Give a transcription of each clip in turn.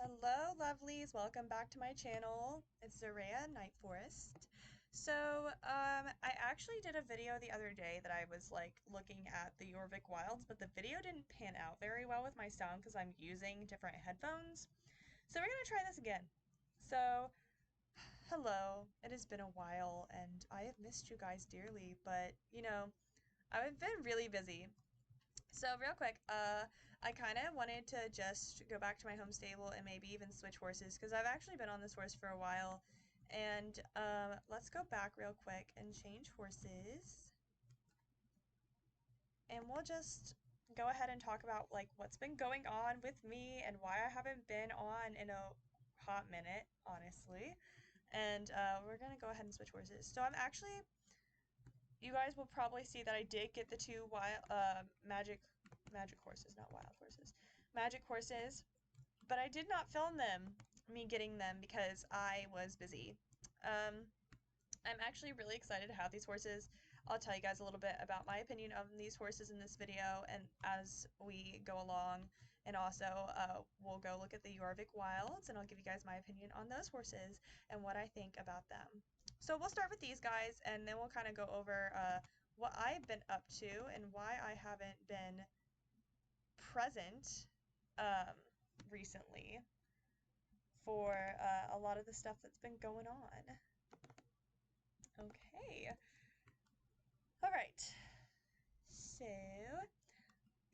Hello, lovelies. Welcome back to my channel. It's Zaria Night Forest. I actually did a video the other day that I was like looking at the Jorvik wilds, but the video didn't pan out very well with my sound because I'm using different headphones. So we're gonna try this again. So, hello. It has been a while and I have missed you guys dearly, but I've been really busy. So real quick, I kind of wanted to just go back to my home stable and maybe even switch horses because I've actually been on this horse for a while. And let's go back real quick and change horses. And we'll just go ahead and talk about like what's been going on with me and why I haven't been on in a hot minute, honestly. And we're gonna go ahead and switch horses. So I'm actually, you guys will probably see that I did get the two wild magic horses, not wild horses, magic horses, but I did not film me getting them because I was busy. I'm actually really excited to have these horses. I'll tell you guys a little bit about my opinion of these horses in this video and as we go along, and also we'll go look at the Jorvik wilds and I'll give you guys my opinion on those horses and what I think about them. So we'll start with these guys and then we'll kind of go over what I've been up to and why I haven't been present recently for a lot of the stuff that's been going on. Okay. All right. So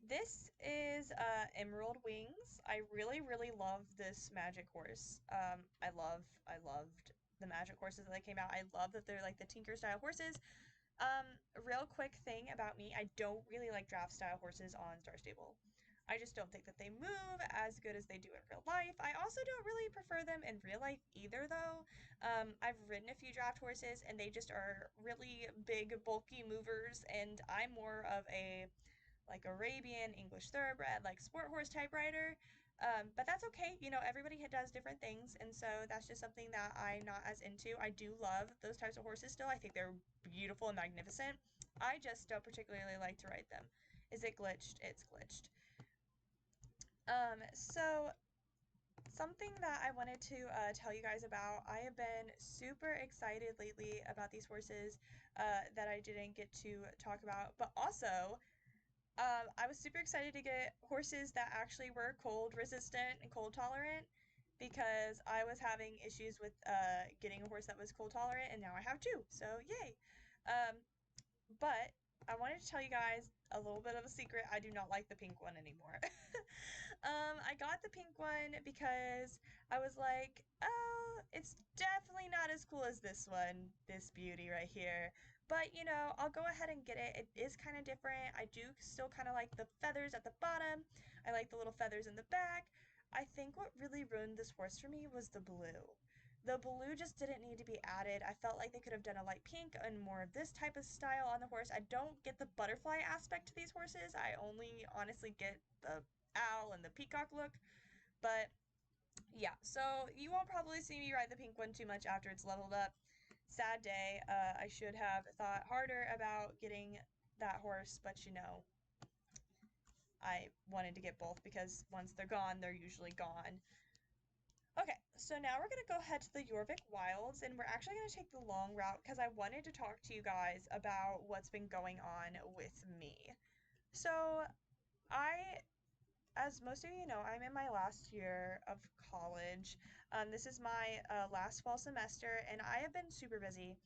this is Emerald Wings. I really love this magic horse. I loved the magic horses that came out. I love that they're like the Tinker style horses. Real quick thing about me, I don't really like draft style horses on Star Stable. I just don't think that they move as good as they do in real life. I also don't really prefer them in real life either, though. I've ridden a few draft horses, and they just are really big, bulky movers, and I'm more of a like Arabian, English thoroughbred, like sport horse type rider. But that's okay. You know, everybody does different things, and so that's just something that I'm not as into. I do love those types of horses still. I think they're beautiful and magnificent. I just don't particularly like to ride them. Is it glitched? It's glitched. So something that I wanted to tell you guys about, I have been super excited lately about these horses that I didn't get to talk about, but also I was super excited to get horses that actually were cold resistant and cold tolerant because I was having issues with getting a horse that was cold tolerant, and now I have two, so yay. Um, but I wanted to tell you guys a little bit of a secret. I do not like the pink one anymore. I got the pink one because I was like, oh, it's definitely not as cool as this one, this beauty right here. But, you know, I'll go ahead and get it. It is kind of different. I do still kind of like the feathers at the bottom. I like the little feathers in the back. I think what really ruined this horse for me was the blue. The blue just didn't need to be added. I felt like they could have done a light pink and more of this type of style on the horse. I don't get the butterfly aspect to these horses. I only honestly get the owl and the peacock look. But yeah, so you won't probably see me ride the pink one too much after it's leveled up. Sad day. I should have thought harder about getting that horse, but you know, I wanted to get both because once they're gone, they're usually gone. Okay, so now we're going to go ahead to the Jorvik Wilds, and we're actually going to take the long route because I wanted to talk to you guys about what's been going on with me. So, as most of you know, I'm in my last year of college. This is my last fall semester, and I have been super busy.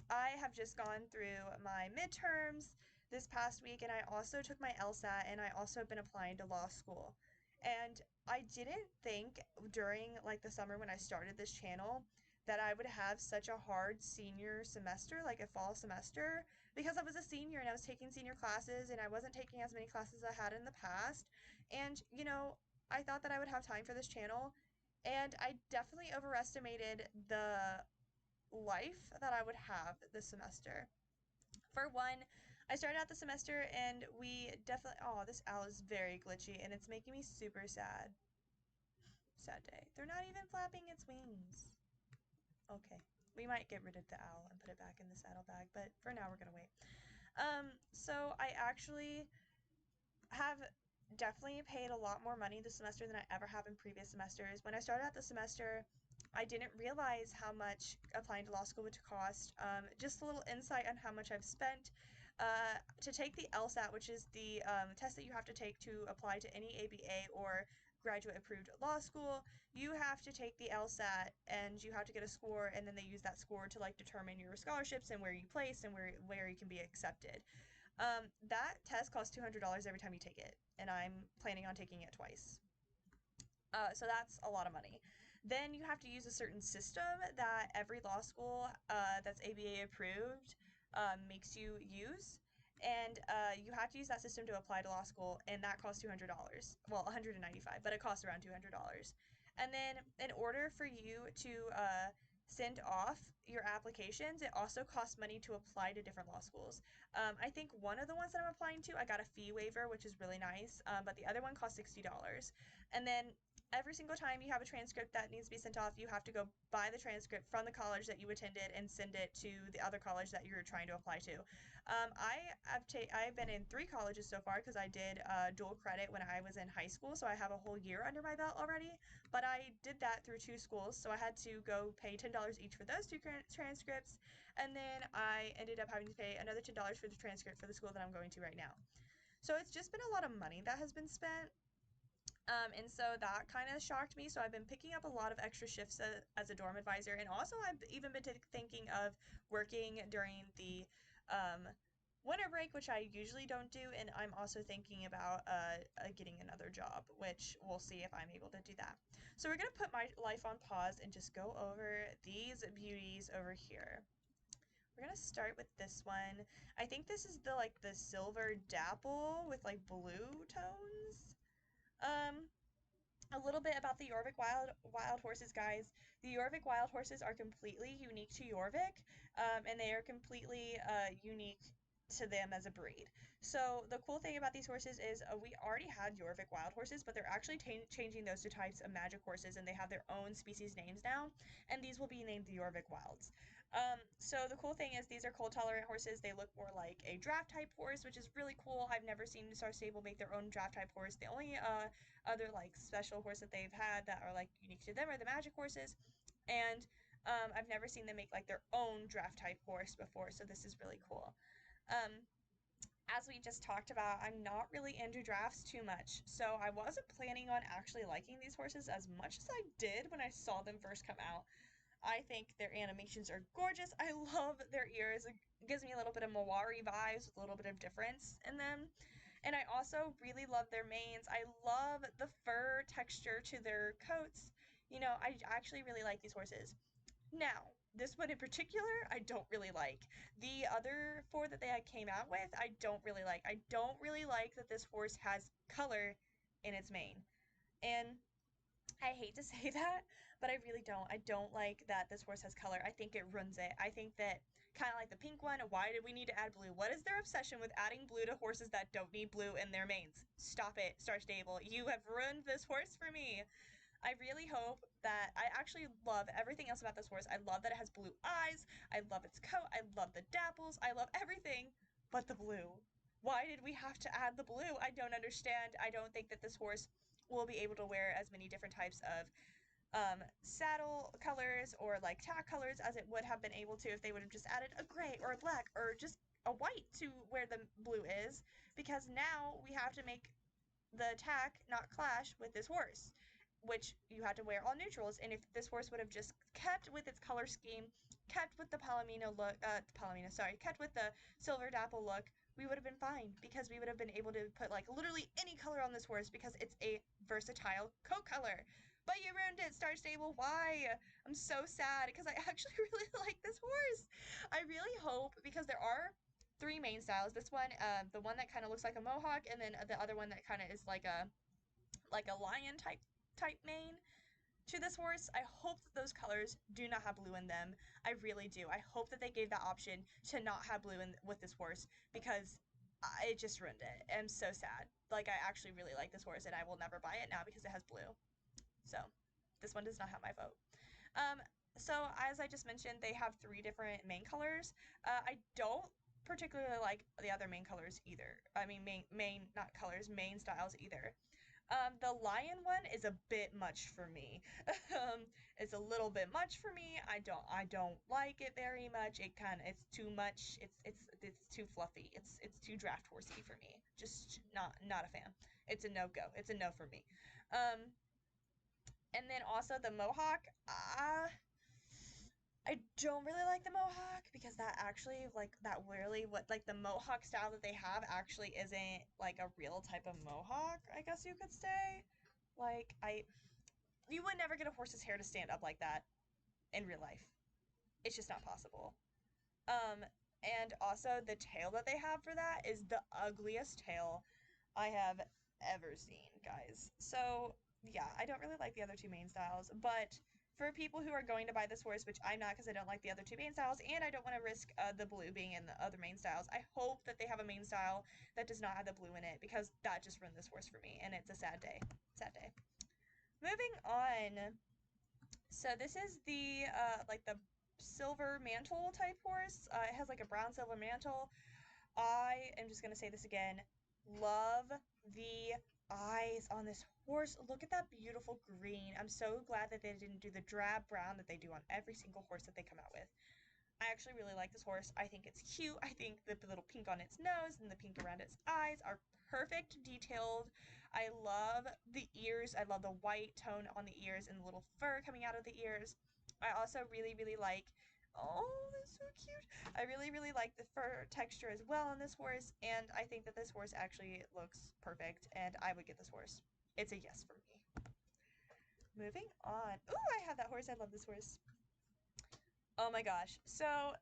I have just gone through my midterms this past week, and I also took my LSAT, and I also have been applying to law school. And I didn't think during like the summer when I started this channel that I would have such a hard senior semester, like a fall semester, because I was a senior and I was taking senior classes and I wasn't taking as many classes as I had in the past. And, you know, I thought that I would have time for this channel, and I definitely overestimated the life that I would have this semester. For one, I started out the semester and we definitely, oh, this owl is very glitchy and it's making me super sad. Sad day. They're not even flapping its wings. Okay. We might get rid of the owl and put it back in the saddlebag, but for now we're gonna wait. So I actually have definitely paid a lot more money this semester than I ever have in previous semesters. When I started out the semester, I didn't realize how much applying to law school would cost. Just a little insight on how much I've spent. To take the LSAT, which is the test that you have to take to apply to any ABA or graduate approved law school, you have to take the LSAT and you have to get a score, and then they use that score to like determine your scholarships and where you place and where you can be accepted. That test costs $200 every time you take it, and I'm planning on taking it twice. So that's a lot of money. Then you have to use a certain system that every law school that's ABA approved makes you use. And you have to use that system to apply to law school, and that costs $200. Well, $195, but it costs around $200. And then in order for you to send off your applications, it also costs money to apply to different law schools. I think one of the ones that I'm applying to, I got a fee waiver, which is really nice, but the other one costs $60. And then every single time you have a transcript that needs to be sent off, you have to go buy the transcript from the college that you attended and send it to the other college that you're trying to apply to. I've been in 3 colleges so far because I did dual credit when I was in high school, so I have a whole year under my belt already. But I did that through 2 schools, so I had to go pay $10 each for those two transcripts, and then I ended up having to pay another $10 for the transcript for the school that I'm going to right now. So it's just been a lot of money that has been spent. And so that kind of shocked me. So I've been picking up a lot of extra shifts as a dorm advisor. And also, I've even been thinking of working during the um, winter break, which I usually don't do. And I'm also thinking about getting another job, which we'll see if I'm able to do that. So we're going to put my life on pause and just go over these beauties over here. We're gonna start with this one. I think this is the silver dapple with like blue tones. Um, a little bit about the Jorvik wild horses, guys. The Jorvik wild horses are completely unique to Jorvik, and they are completely unique to them as a breed. So the cool thing about these horses is we already had Jorvik wild horses, but they're actually changing those to types of magic horses, and they have their own species names now, and these will be named the Jorvik wilds. So the cool thing is these are cold tolerant horses. They look more like a draft type horse, which is really cool. I've never seen Star Stable make their own draft type horse. The only other like special horse that they've had that are like unique to them are the magic horses, and I've never seen them make like their own draft type horse before, so this is really cool. um, as we just talked about, I'm not really into drafts too much, so I wasn't planning on actually liking these horses as much as I did when I saw them first come out. I think their animations are gorgeous. I love their ears. It gives me a little bit of Mawari vibes with a little bit of difference in them. And I also really love their manes. I love the fur texture to their coats. I actually really like these horses. Now, this one in particular, I don't really like. The other 4 that they came out with, I don't really like. I don't really like that this horse has color in its mane. And I hate to say that, but I really don't. I don't like that this horse has color. I think it ruins it. I think that kind of like the pink one, why did we need to add blue? What is their obsession with adding blue to horses that don't need blue in their manes? Stop it, Star Stable. You have ruined this horse for me. I really hope that I actually love everything else about this horse. I love that it has blue eyes. I love its coat. I love the dapples. I love everything but the blue. Why did we have to add the blue? I don't understand. I don't think that this horse will be able to wear as many different types of saddle colors or like tack colors as it would have been able to if they would have just added a gray or a black or just a white to where the blue is, because now we have to make the attack not clash with this horse, which you had to wear all neutrals. And if this horse would have just kept with its color scheme, kept with the Palomino look, kept with the silver dapple look, we would have been fine, because we would have been able to put like literally any color on this horse because it's a versatile coat color. But you ruined it, Star Stable. Why? I'm so sad because I actually really like this horse. I really hope, because there are 3 main styles. This one, the one that kind of looks like a mohawk, and then the other one that kind of is like a lion type mane to this horse. I hope that those colors do not have blue in them. I really do. I hope that they gave that option to not have blue in with this horse, because it just ruined it. I'm so sad. Like, I actually really like this horse, and I will never buy it now because it has blue. So this one does not have my vote. Um, so as I just mentioned, they have 3 different main colors. I don't particularly like the other main colors either. I mean, main not colors, main styles either. The lion one is a bit much for me. um, it's a little bit much for me. I don't like it very much. It's too much. It's too fluffy. It's too draft horsey for me. Just not a fan. It's a no go. It's a no for me. Um, and then also the mohawk. I don't really like the mohawk because that actually like that really what like the mohawk style that they have actually isn't like a real type of mohawk, I guess you could say. Like I you would never get a horse's hair to stand up like that in real life. It's just not possible. Um and also the tail that they have for that is the ugliest tail I have ever seen, guys. So, yeah, I don't really like the other two main styles, but for people who are going to buy this horse, which I'm not because I don't like the other two main styles, and I don't want to risk the blue being in the other main styles, I hope that they have a main style that does not have the blue in it because that just ruined this horse for me, and it's a sad day. Sad day. Moving on. So this is the like the silver mantle type horse. It has like a brown silver mantle. I am just gonna say this again. Love the eyes on this horse. Look at that beautiful green. I'm so glad that they didn't do the drab brown that they do on every single horse that they come out with. I actually really like this horse. I think it's cute. I think the little pink on its nose and the pink around its eyes are perfect detailed. I love the ears. I love the white tone on the ears and the little fur coming out of the ears. I also really like, oh, that's so cute. I really like the fur texture as well on this horse, and I think that this horse actually looks perfect, and I would get this horse. It's a yes for me. Moving on. Ooh, I have that horse. I love this horse. Oh my gosh. So,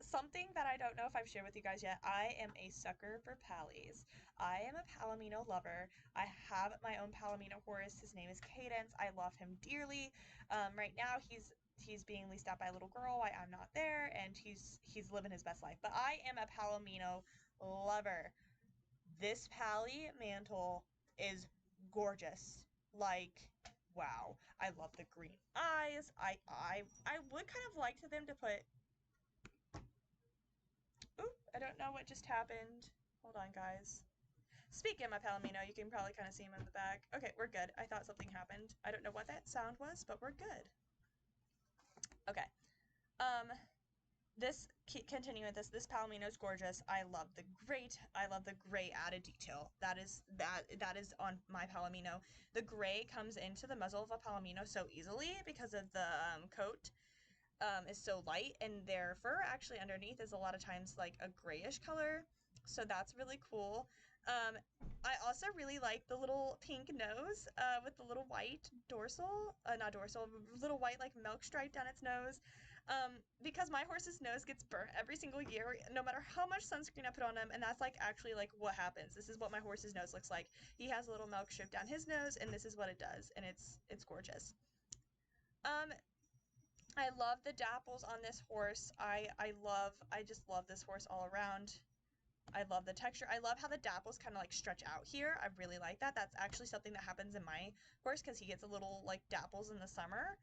something that I don't know if I've shared with you guys yet, I am a sucker for Pallies. I am a Palomino lover. I have my own Palomino horse. His name is Cadence. I love him dearly. Right now he's being leased out by a little girl while I'm not there, and he's living his best life. But I am a Palomino lover. This Pally mantle is gorgeous. Like, wow. I love the green eyes. I would kind of like to them to put. Oop, I don't know what just happened. Hold on, guys. Speaking of my Palomino, you can probably kind of see him in the back. Okay, we're good. I thought something happened. I don't know what that sound was, but we're good. Okay. Um, continue with this Palomino is gorgeous. I love the gray added detail. That is on my Palomino. The gray comes into the muzzle of a Palomino so easily because of the coat is so light, and their fur actually underneath is a lot of times like a grayish color, so that's really cool. um I also really like the little pink nose with the little white dorsal, not dorsal, little white like milk stripe down its nose, because my horse's nose gets burnt every single year no matter how much sunscreen I put on him, and that's like actually like what happens. This is what my horse's nose looks like. He has a little milk strip down his nose, and this is what it does, and it's gorgeous. um I love the dapples on this horse. I just love this horse all around. I love the texture. I love how the dapples kind of like stretch out here. I really like that. That's actually something that happens in my horse because he gets a little like dapples in the summer.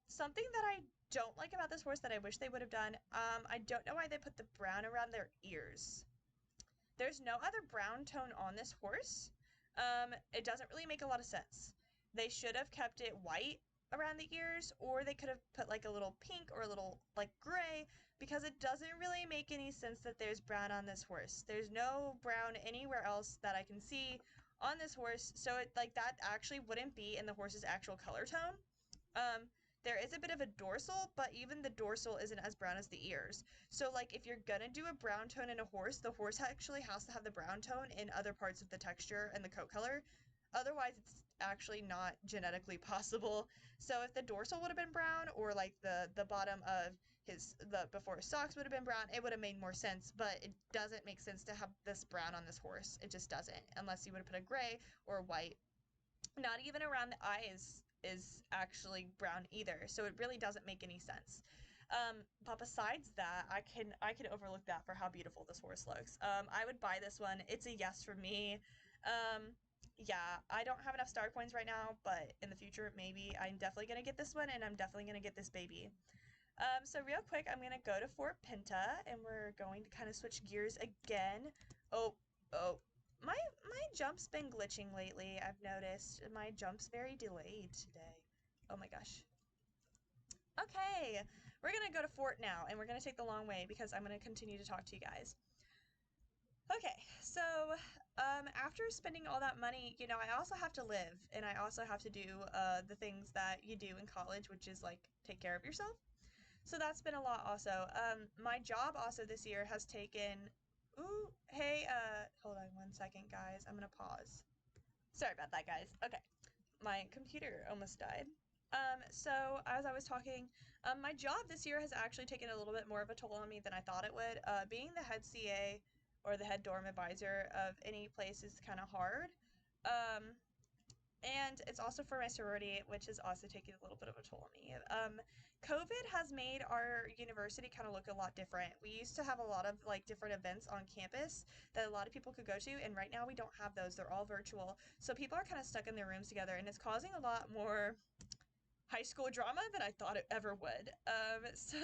Something that I don't like about this horse that I wish they would have done, I don't know why they put the brown around their ears. There's no other brown tone on this horse. It doesn't really make a lot of sense. They should have kept it white around the ears, or they could have put like a little pink or a little like gray, because it doesn't really make any sense that there's brown on this horse. There's no brown anywhere else that I can see on this horse, so it like that actually wouldn't be in the horse's actual color tone. Um, there is a bit of a dorsal, but even the dorsal isn't as brown as the ears. So like if you're gonna do a brown tone in a horse, the horse actually has to have the brown tone in other parts of the texture and the coat color. Otherwise, it's actually not genetically possible. So if the dorsal would have been brown, or like the bottom of the before his socks would have been brown, it would have made more sense. But it doesn't make sense to have this brown on this horse. It just doesn't, unless you would have put a gray or a white. Not even around the eyes is actually brown either, so it really doesn't make any sense. But besides that, I can overlook that for how beautiful this horse looks. I would buy this one. It's a yes for me. Um, yeah, I don't have enough star coins right now, but in the future, maybe I'm definitely gonna get this one, and I'm definitely gonna get this baby. So real quick, I'm gonna go to Fort Pinta, and we're going to kind of switch gears again. Oh, oh, my jump's been glitching lately. I've noticed my jump's very delayed today. Oh my gosh. Okay, we're gonna go to Fort now, and we're gonna take the long way because I'm gonna continue to talk to you guys. Okay, so after spending all that money, I also have to live, and I also have to do the things that you do in college, which is like take care of yourself. So that's been a lot also. My job also this year has taken. Ooh, hey, hold on 1 second, guys. I'm gonna pause. Sorry about that, guys. Okay, my computer almost died. So as I was talking, my job this year has actually taken a little bit more of a toll on me than I thought it would. Being the head CA or the head dorm advisor of any place is kind of hard. Um, and it's also for my sorority, which is also taking a little bit of a toll on me. COVID has made our university kind of look a lot different. We used to have a lot of like different events on campus that a lot of people could go to, and right now we don't have those. They're all virtual. So people are kind of stuck in their rooms together, and it's causing a lot more high school drama than I thought it ever would. So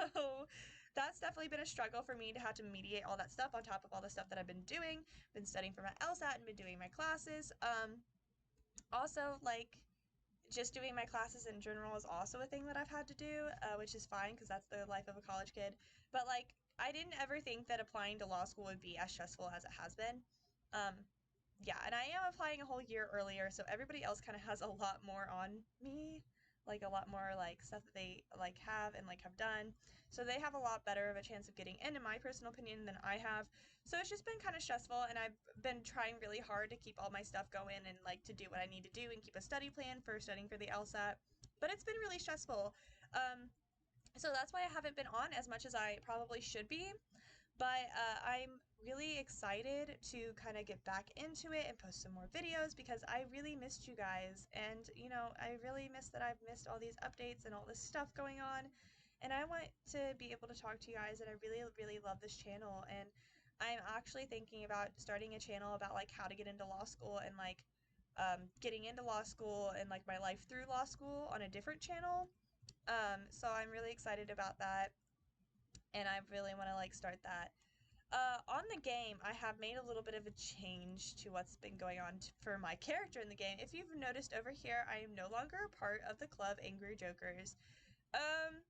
that's definitely been a struggle for me to have to mediate all that stuff on top of all the stuff that I've been doing, been studying for my LSAT and been doing my classes. Also, like, just doing my classes in general is also a thing that I've had to do, which is fine because that's the life of a college kid. But, like, I didn't ever think that applying to law school would be as stressful as it has been. Um, yeah, and I am applying a whole year earlier, so everybody else kind of has a lot more on me, like a lot more like stuff that they like have and like have done. So they have a lot better of a chance of getting in my personal opinion, than I have. So it's just been kind of stressful, and I've been trying really hard to keep all my stuff going and like to do what I need to do and keep a study plan for studying for the LSAT. But it's been really stressful. So that's why I haven't been on as much as I probably should be. But I'm really excited to kind of get back into it and post some more videos because I really missed you guys. And, I really miss that I've missed all these updates and all this stuff going on. And I want to be able to talk to you guys, and I really, really love this channel. And I'm actually thinking about starting a channel about like how to get into law school and like getting into law school and like my life through law school on a different channel. So I'm really excited about that, and I really want to like start that. On the game, I have made a little bit of a change to what's been going on for my character in the game. If you've noticed over here, I am no longer a part of the club Angry Jokers. Um,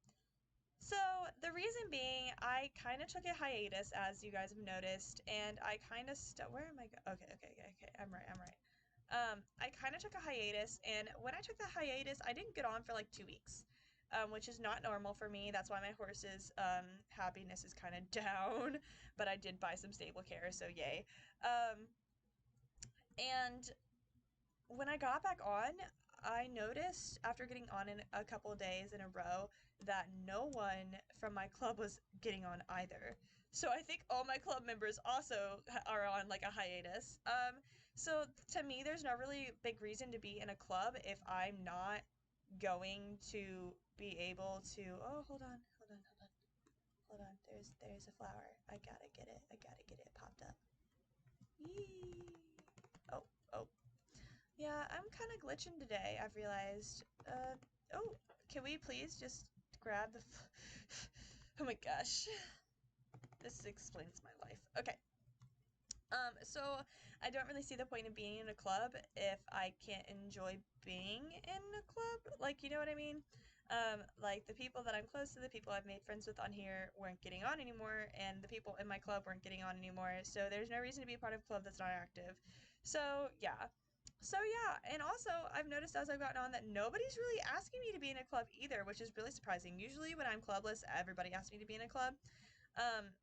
so the reason being, I kind of took a hiatus, as you guys have noticed, and I kind of where am I okay, I'm right. I kind of took a hiatus, and when I took the hiatus, I didn't get on for like 2 weeks, which is not normal for me. That's why my horse's happiness is kind of down, but I did buy some stable care, so yay. Um, and when I got back on, I noticed after getting on in a couple of days in a row that no one from my club was getting on either. So I think all my club members also are on like a hiatus. So to me, there's no really big reason to be in a club if I'm not going to be able to. Oh, hold on. There's a flower. I gotta get it. It popped up. Yee. Oh, oh, yeah, I'm kind of glitching today, I've realized. Oh, can we please just grab the oh my gosh. This explains my life. Okay. So I don't really see the point of being in a club if I can't enjoy being in a club. Like, you know what I mean? Like the people that I'm close to, the people I've made friends with on here weren't getting on anymore, and the people in my club weren't getting on anymore. So there's no reason to be a part of a club that's not active. So yeah. So yeah, and also I've noticed as I've gotten on that nobody's really asking me to be in a club either, which is really surprising. Usually when I'm clubless, everybody asks me to be in a club. Um,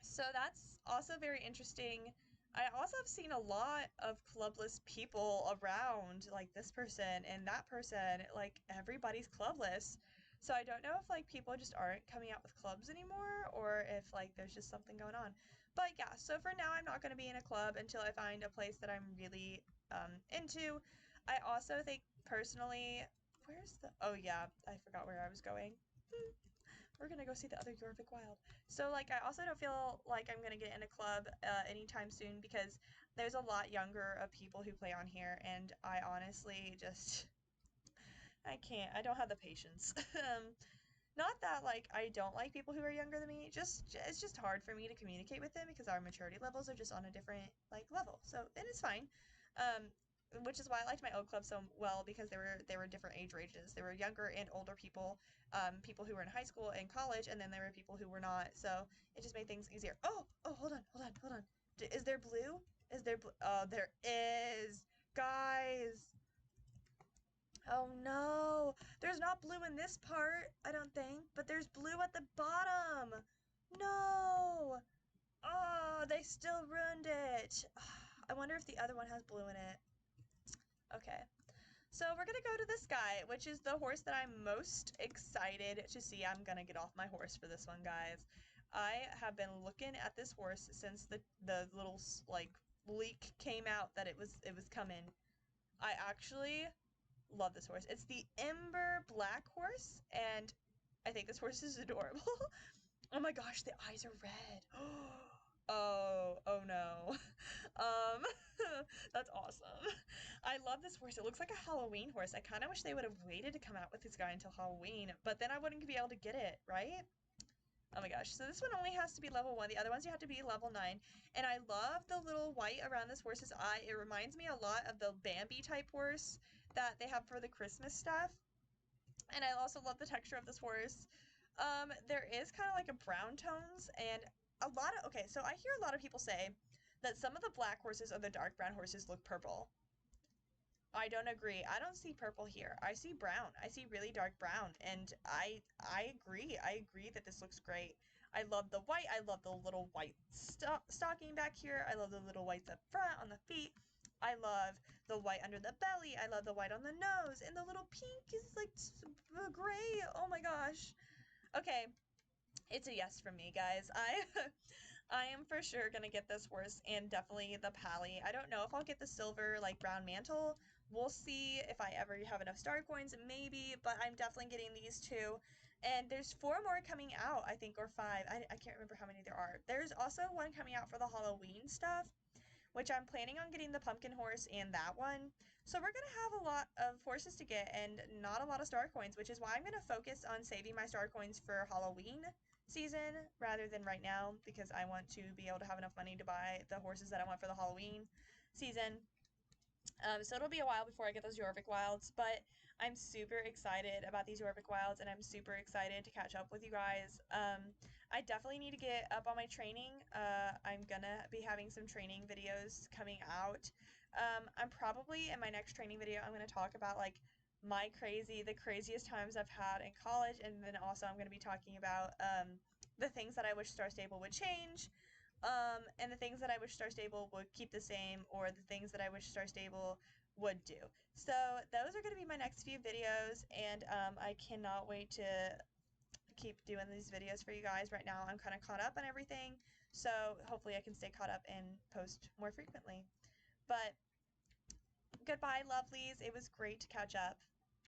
so that's also very interesting. I also have seen a lot of clubless people around, like this person and that person, like everybody's clubless. So I don't know if like people just aren't coming out with clubs anymore, or if like there's just something going on. But yeah, so for now I'm not going to be in a club until I find a place that I'm really into. I also think personally, oh yeah, I forgot where I was going. We're gonna go see the other Jorvik Wild. So like I also don't feel like I'm gonna get in a club anytime soon because there's a lot younger of people who play on here, and I honestly just I can't. I don't have the patience. Not that like I don't like people who are younger than me, just it's just hard for me to communicate with them because our maturity levels are just on a different like level. So, and it's fine. Um, which is why I liked my old club so well because they were different age ranges. There were younger and older people, people who were in high school and college, and then there were people who were not. So it just made things easier. Oh, hold on. Is there blue? Is there blue? Oh, there is, guys. Oh no, there's not blue in this part, I don't think, but there's blue at the bottom. No. Oh, they still ruined it. I wonder if the other one has blue in it. Okay. So we're gonna go to this guy, which is the horse that I'm most excited to see. I'm gonna get off my horse for this one, guys. I have been looking at this horse since the little like leak came out that it was coming. I actually love this horse. It's the Ember black horse, and I think this horse is adorable. Oh my gosh, the eyes are red. Oh no. Um, that's awesome. I love this horse. It looks like a Halloween horse. I kind of wish they would have waited to come out with this guy until Halloween, but then I wouldn't be able to get it, right? Oh my gosh. So this one only has to be level 1. The other ones you have to be level 9. And I love the little white around this horse's eye. It reminds me a lot of the Bambi type horse that they have for the Christmas stuff. And I also love the texture of this horse. There is kind of like a brown tones and okay, so I hear a lot of people say that some of the black horses or the dark brown horses look purple. I don't agree. I don't see purple here. I see brown. I see really dark brown, and I agree. I agree that this looks great. I love the white. I love the little white stocking back here. I love the little whites up front on the feet. I love the white under the belly. I love the white on the nose, and the little pink is like gray. Oh my gosh. Okay, it's a yes from me, guys. I am for sure gonna get this horse and definitely the pally. I don't know if I'll get the silver like brown mantle. We'll see if I ever have enough star coins, maybe, but I'm definitely getting these two. And there's 4 more coming out, I think, or 5. I can't remember how many there are. There's also one coming out for the Halloween stuff, which I'm planning on getting the pumpkin horse and that one. So we're going to have a lot of horses to get and not a lot of star coins, which is why I'm going to focus on saving my star coins for Halloween season rather than right now because I want to be able to have enough money to buy the horses that I want for the Halloween season. So it'll be a while before I get those Jorvik wilds, but I'm super excited about these Jorvik wilds and I'm super excited to catch up with you guys. I definitely need to get up on my training. I'm gonna be having some training videos coming out. I'm probably in my next training video, I'm gonna talk about like the craziest times I've had in college, and then also I'm gonna be talking about the things that I wish Star Stable would change. And the things that I wish Star Stable would keep the same, or the things that I wish Star Stable would do. So those are going to be my next few videos, and I cannot wait to keep doing these videos for you guys. Right now I'm kind of caught up on everything, so hopefully I can stay caught up and post more frequently. But goodbye, lovelies. It was great to catch up.